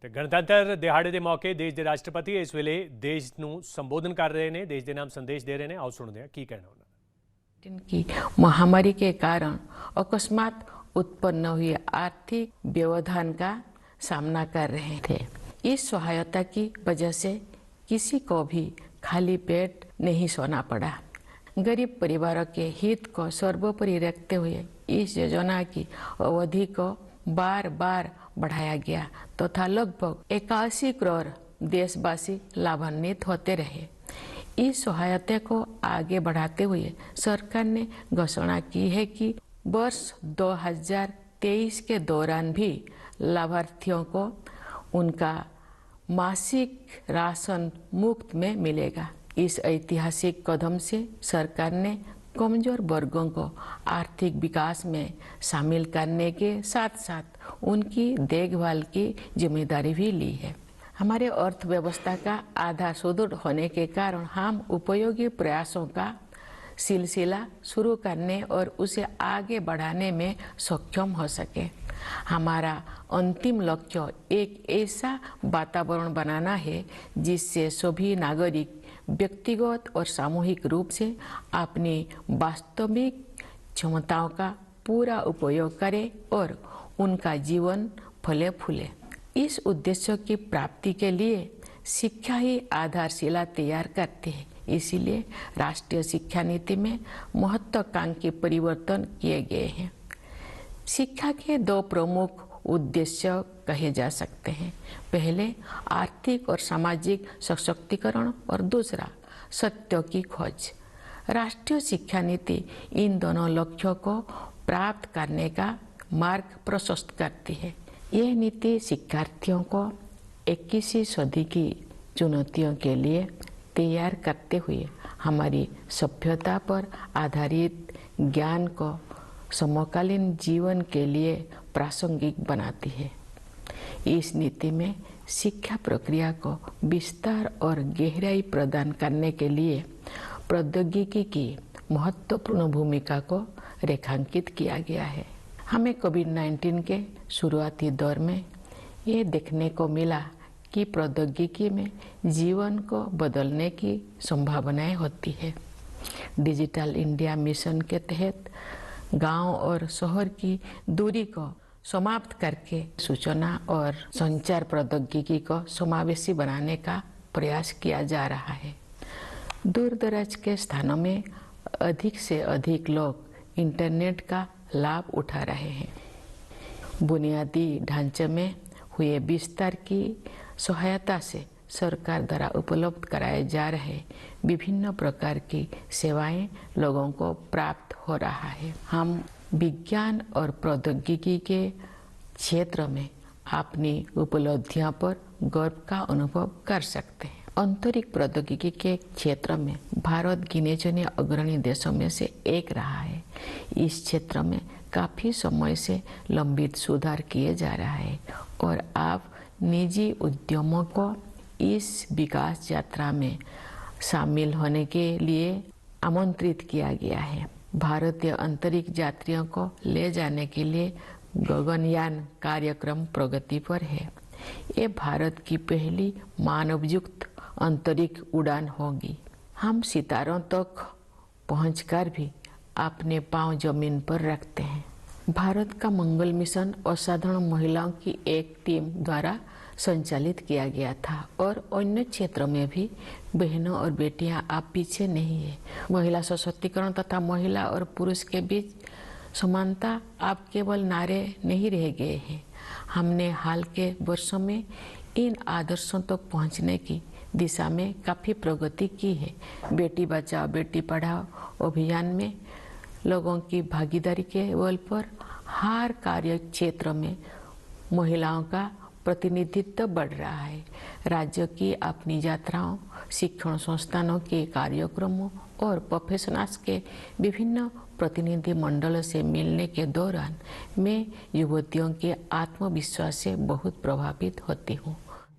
ਤੇ ਗਣਤੰਤਰ ਦਿਹਾੜੇ ਦੇ ਮੌਕੇ ਦੇਸ਼ ਦੇ ਰਾਸ਼ਟਰਪਤੀ ਇਸ ਵੇਲੇ ਦੇਸ਼ ਨੂੰ ਸੰਬੋਧਨ ਕਰ ਰਹੇ ਨੇ, ਦੇਸ਼ ਦੇ ਨਾਮ ਸੰदेश दे रहे हैं। आओ सुनते हैं की कहना उन्होंने। की महामारी के कारण अकस्मात उत्पन्न हुए आर्थिक व्यवधान का सामना कर रहे थे। इस सहायता की वजह से किसी को भी खाली पेट नहीं सोना पड़ा। गरीब परिवारों के हित को सर्वोपरि रखते हुए इस योजना की अवधि को बार बार बढ़ाया गया तथा लगभग 81 करोड़ देशवासी लाभान्वित होते रहे। इस सहायता को आगे बढ़ाते हुए सरकार ने घोषणा की है कि वर्ष 2023 के दौरान भी लाभार्थियों को उनका मासिक राशन मुफ्त में मिलेगा। इस ऐतिहासिक कदम से सरकार ने कमजोर वर्गों को आर्थिक विकास में शामिल करने के साथ साथ उनकी देखभाल की जिम्मेदारी भी ली है। हमारे अर्थव्यवस्था का आधार सुदृढ़ होने के कारण हम उपयोगी प्रयासों का सिलसिला शुरू करने और उसे आगे बढ़ाने में सक्षम हो सके। हमारा अंतिम लक्ष्य एक ऐसा वातावरण बनाना है जिससे सभी नागरिक व्यक्तिगत और सामूहिक रूप से अपनी वास्तविक क्षमताओं का पूरा उपयोग करें और उनका जीवन फले फूले। इस उद्देश्य की प्राप्ति के लिए शिक्षा ही आधारशिला तैयार करती है। इसीलिए राष्ट्रीय शिक्षा नीति में महत्वाकांक्षी परिवर्तन किए गए हैं। शिक्षा के दो प्रमुख उद्देश्य कहे जा सकते हैं। पहले आर्थिक और सामाजिक सशक्तिकरण और दूसरा सत्य की खोज। राष्ट्रीय शिक्षा नीति इन दोनों लक्ष्यों को प्राप्त करने का मार्ग प्रशस्त करती है। यह नीति शिक्षार्थियों को 21वीं सदी की चुनौतियों के लिए तैयार करते हुए हमारी सभ्यता पर आधारित ज्ञान को समकालीन जीवन के लिए प्रासंगिक बनाती है। इस नीति में शिक्षा प्रक्रिया को विस्तार और गहराई प्रदान करने के लिए प्रौद्योगिकी की महत्वपूर्ण भूमिका को रेखांकित किया गया है। हमें कोविड-19 के शुरुआती दौर में ये देखने को मिला कि प्रौद्योगिकी में जीवन को बदलने की संभावनाएं होती है। डिजिटल इंडिया मिशन के तहत गांव और शहर की दूरी को समाप्त करके सूचना और संचार प्रौद्योगिकी को समावेशी बनाने का प्रयास किया जा रहा है। दूर दराज के स्थानों में अधिक से अधिक लोग इंटरनेट का लाभ उठा रहे हैं। बुनियादी ढांचे में हुए विस्तार की सहायता से सरकार द्वारा उपलब्ध कराए जा रहे विभिन्न प्रकार की सेवाएं लोगों को प्राप्त हो रहा है। हम विज्ञान और प्रौद्योगिकी के क्षेत्र में अपनी उपलब्धियों पर गर्व का अनुभव कर सकते हैं। अंतरिक्ष प्रौद्योगिकी के क्षेत्र में भारत गिने चुने अग्रणी देशों में से एक रहा है। इस क्षेत्र में काफी समय से लंबित सुधार किए जा रहा है और अब निजी उद्यमों को इस विकास यात्रा में शामिल होने के लिए आमंत्रित किया गया है। भारतीय अंतरिक्ष यात्रियों को ले जाने के लिए गगनयान कार्यक्रम प्रगति पर है। ये भारत की पहली मानवयुक्त अंतरिक्ष उड़ान होगी। हम सितारों तक पहुंचकर भी अपने पांव जमीन पर रखते हैं। भारत का मंगल मिशन असाधारण महिलाओं की एक टीम द्वारा संचालित किया गया था और अन्य क्षेत्रों में भी बहनों और बेटियां आप पीछे नहीं है। महिला सशक्तिकरण तथा महिला और पुरुष के बीच समानता आप केवल नारे नहीं रह गए हैं। हमने हाल के वर्षों में इन आदर्शों तक पहुंचने की दिशा में काफी प्रगति की है। बेटी बचाओ बेटी पढ़ाओ अभियान में लोगों की भागीदारी के बल पर हर कार्य क्षेत्र में महिलाओं का प्रतिनिधित्व बढ़ रहा है। राज्य की अपनी यात्राओं, शिक्षण संस्थानों के कार्यक्रमों और प्रोफेशनल्स के विभिन्न प्रतिनिधि मंडलों से मिलने के दौरान मैं युवतियों के आत्मविश्वास से बहुत प्रभावित होती हूँ।